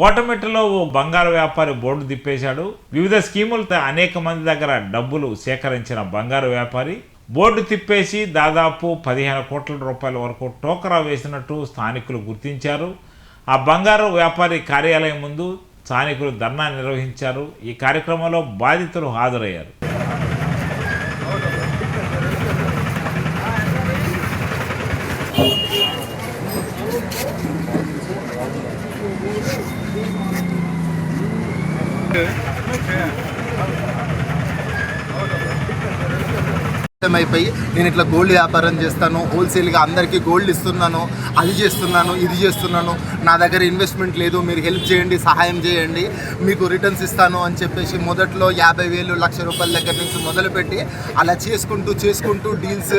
కోటమిట్టలో ఓ బంగారు వ్యాపారి బోర్డు తిప్పేశాడు. వివిధ స్కీములతో అనేక మంది దగ్గర డబ్బులు సేకరించిన బంగారు వ్యాపారి బోర్డు తిప్పేసి దాదాపు 15 కోట్ల రూపాయల వరకు టోకరా వేసినట్టు స్థానికులు గుర్తించారు. ఆ బంగారు వ్యాపారి కార్యాలయం ముందు స్థానికులు ధర్నా నిర్వహించారు. ఈ కార్యక్రమంలో బాధితులు హాజరయ్యారు. అయిపోయి నేను ఇట్లా గోల్డ్ వ్యాపారం చేస్తాను, హోల్సేల్గా అందరికీ గోల్డ్ ఇస్తున్నాను, అది చేస్తున్నాను, ఇది చేస్తున్నాను, నా దగ్గర ఇన్వెస్ట్మెంట్ లేదు, మీరు హెల్ప్ చేయండి, సహాయం చేయండి, మీకు రిటర్న్స్ ఇస్తాను అని చెప్పేసి మొదట్లో 50,000 1,00,000 రూపాయల దగ్గర నుంచి మొదలుపెట్టి అలా చేసుకుంటూ డీల్స్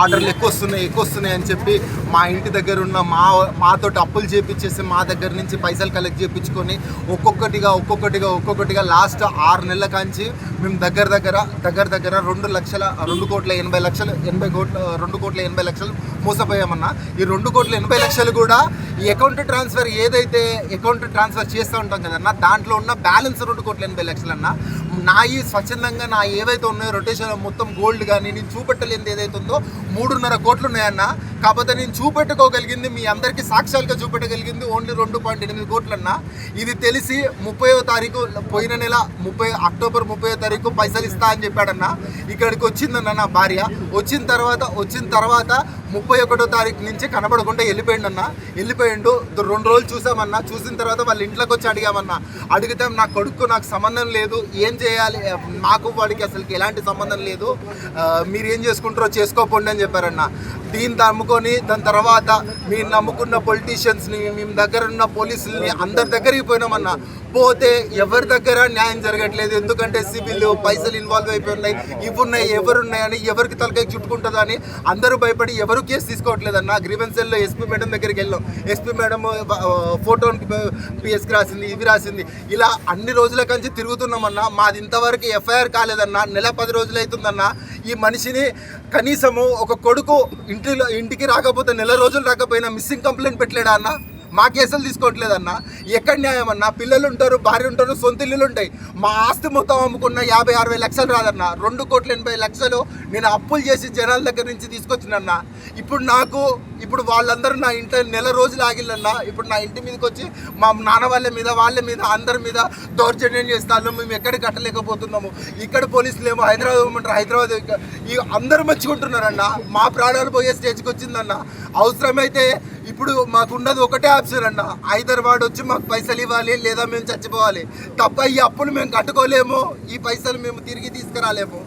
ఆర్డర్లు ఎక్కువ వస్తున్నాయి అని చెప్పి మా ఇంటి దగ్గర ఉన్న మాతోటి అప్పులు చేపించేసి మా దగ్గర నుంచి పైసలు కలెక్ట్ చేయించుకొని ఒక్కొక్కటిగా లాస్ట్ 6 నెలల కాంచి మేము దగ్గర 2 కోట్ల 80 లక్షలు మోసపోయామన్నా. ఈ 2,80,00,000 కూడా ఈ అకౌంట్ ట్రాన్స్ఫర్ చేస్తూ ఉంటాం కదన్నా, దాంట్లో ఉన్న బ్యాలెన్స్ 2,80,00,000 అన్న ఈ స్వచ్ఛందంగా ఏవైతే ఉన్నాయో రొటేషన్ మొత్తం గోల్డ్ కానీ నేను చూపెట్టలేనిది ఏదైతే ఉందో 3.5 కోట్లు ఉన్నాయన్న. కాకపోతే నేను చూపెట్టుకోగలిగింది మీ అందరికీ సాక్ష్యాలుగా చూపెట్టగలిగింది ఓన్లీ 2.8 కోట్లన్నా. ఇది తెలిసి 30వ తారీఖు పోయిన నెల అక్టోబర్ 30వ తారీఖు పైసలు ఇస్తా అని చెప్పాడన్నా. ఇక్కడికి వచ్చిందన్న నా భార్య. వచ్చిన తర్వాత 31వ తారీఖు నుంచి కనబడకుండా వెళ్ళిపోయిండు. 2 రోజులు చూసామన్నా. చూసిన తర్వాత వాళ్ళ ఇంట్లోకి వచ్చి అడిగితే నా కొడుకు నాకు సంబంధం లేదు, ఏం చేయాలి, నాకు వాడికి అసలు ఎలాంటి సంబంధం లేదు, మీరు ఏం చేసుకుంటారో చేసుకోపోండి అని చెప్పారన్న. దీన్ని నమ్ముకొని దాని తర్వాత మీరు నమ్ముకున్న పొలిటీషియన్స్ని, మేము దగ్గర ఉన్న పోలీసులని అందరి దగ్గరికి పోయినామన్నా. పోతే ఎవరి దగ్గర న్యాయం జరగట్లేదు. ఎందుకంటే సివిల్ పైసలు ఇన్వాల్వ్ అయిపోయి ఉన్నాయి, ఎవరున్నాయని ఎవరికి తలకాయ చుట్టుకుంటుందని అందరూ భయపడి ఎవరు కేసు తీసుకోవట్లేదన్న. గ్రీవెన్స్ సెల్లో ఎస్పీ మేడం దగ్గరికి వెళ్ళాం. ఎస్పీ మేడం ఫోటో పిఎస్కి రాసింది, ఇవి రాసింది. ఇలా అన్ని రోజుల కంచి తిరుగుతున్నామన్నా. మాది ఇంతవరకు ఎఫ్ఐఆర్ కాలేదన్నా. నెల 10 రోజులు అవుతుందన్నా. ఈ మనిషిని కనీసము ఒక కొడుకు ఇంటికి రాకపోతే నెల రోజులు రాకపోయినా మిస్సింగ్ కంప్లైంట్ పెట్టలేడా అన్న? మా కేసులు తీసుకోవట్లేదన్న. ఎక్కడ న్యాయం అన్న? పిల్లలు ఉంటారు, భార్య ఉంటారు, సొంత ఇల్లులు ఉంటాయి. మా ఆస్తి మొత్తం అమ్ముకున్న 50-60 లక్షలు రాదన్న. 2,80,00,000 నేను అప్పులు చేసి జనాల దగ్గర నుంచి తీసుకొచ్చినన్నా. ఇప్పుడు వాళ్ళందరూ నా ఇంట్లో నెల రోజులు ఆగిల్లన్నా. ఇప్పుడు నా ఇంటి మీదకి వచ్చి మా నాన్న వాళ్ళ మీద అందరి మీద దౌర్జన్యం చేస్తాను. మేము ఎక్కడ కట్టలేకపోతున్నాము. ఇక్కడ పోలీసులు ఏమో హైదరాబాద్ అందరూ మెచ్చుకుంటున్నారన్న. మా ప్రాణాలు పోయే స్టేజ్కి వచ్చిందన్న. అవసరమైతే ఇప్పుడు మాకున్నది ఒకటే ఆప్షన్ అన్న, హైదరాబాద్ వచ్చి మాకు పైసలు ఇవ్వాలి, లేదా మేము చచ్చిపోవాలి తప్ప ఈ అప్పులు మేము కట్టుకోలేము, ఈ పైసలు మేము తిరిగి తీసుకురాలేము.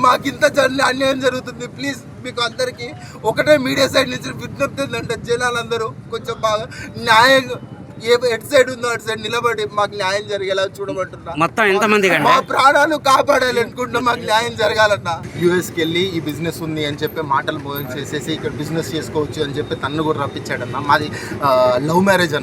మాకింత అన్యాయం జరుగుతుంది. ప్లీజ్ మీకు అందరికీ ఒకటే మీడియా సైడ్ నుంచి విజ్ఞప్తి ఉందంటే జనాలందరూ కొంచెం బాగా న్యాయంగా ఎటు సైడ్ ఉందో అటు సైడ్ నిలబడి మాకు న్యాయం జరిగేలా చూడమంటున్నా. మొత్తం ఎంతమంది మా ప్రాణాలు కాపాడాలి అనుకుంటున్నా, మాకు న్యాయం జరగాలన్నా. యూఎస్కి వెళ్ళి ఈ బిజినెస్ ఉంది అని చెప్పి మాటలు చేసేసి ఇక్కడ బిజినెస్ చేసుకోవచ్చు అని చెప్పి తన్ను కూడా రప్పించాడన్న. మాది లవ్ మ్యారేజ్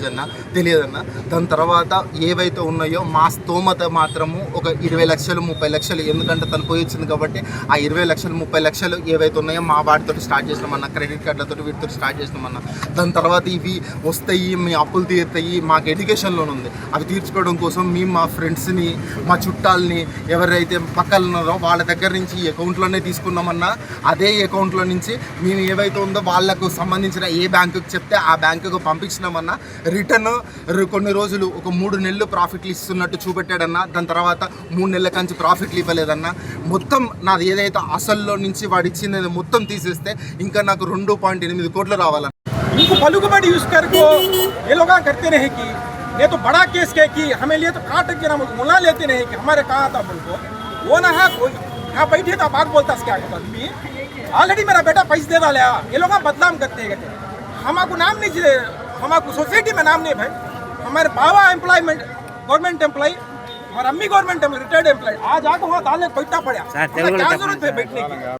అన్న తెలియదన్న. దాని తర్వాత ఏవైతే ఉన్నాయో మా స్తోమత మాత్రము ఒక 20 లక్షలు 30 లక్షలు, ఎందుకంటే తను పోయి వచ్చింది కాబట్టి ఆ 20 లక్షలు 30 లక్షలు ఏవైతే ఉన్నాయో మా వాటితో స్టార్ట్ చేసినామన్నా. క్రెడిట్ కార్డులతో వీటితో స్టార్ట్ చేసినామన్నా. దాని తర్వాత ఇవి వస్తాయి, మీ అప్పులు తీరుతాయి, మాకు ఎడ్యుకేషన్ లోన్ ఉంది, అవి తీర్చుకోవడం కోసం మేము మా ఫ్రెండ్స్ని, మా చుట్టాలని ఎవరైతే పక్కన ఉన్నారో వాళ్ళ దగ్గర నుంచి ఈ అకౌంట్లోనే తీసుకున్నామన్నా. అదే అకౌంట్లో నుంచి మేము ఏవైతే ఉందో వాళ్ళకు సంబంధించిన ఏ బ్యాంకుకి చెప్తే ఆ బ్యాంకుకు పంపించినామన్నా. రిటర్న్ కొన్ని రోజులు ఒక 3 నెలలు ప్రాఫిట్లు ఇస్తున్నట్టు చూపెట్టాడన్నా. దాని తర్వాత 3 నెలల కంచి ప్రాఫిట్లు ఇవ్వలేదన్నా. మొత్తం నాది ఏదైతే అసల్లో నుంచి వాడు ఇచ్చినది మొత్తం తీసేస్తే ఇంకా నాకు 2.8 కోట్లు రావాలన్నా. इनको पलूकबड़ी यूज करके ये लोग करते रहे कि नहीं तो बड़ा केस कहे कि हमें लिए तो काट के ना मुला लेते रहे कि हमारे कहा था उनको वो ना है कोई यहाँ बैठे था बात बोलता क्या ऑलरेडी मेरा बेटा पैसे दे डाले ये लोग बदनाम करते हैं कहते हमारे नाम नहीं हमारे सोसाइटी में नाम नहीं भाई हमारे बाबा एम्प्लॉयमेंट गवर्नमेंट एम्प्लॉय हमारे अम्मी गवर्नमेंट रिटायर्ड एम्प्लॉय आज आके वहाँ डालने बैठना पड़ा क्या जरूरत है बैठने की।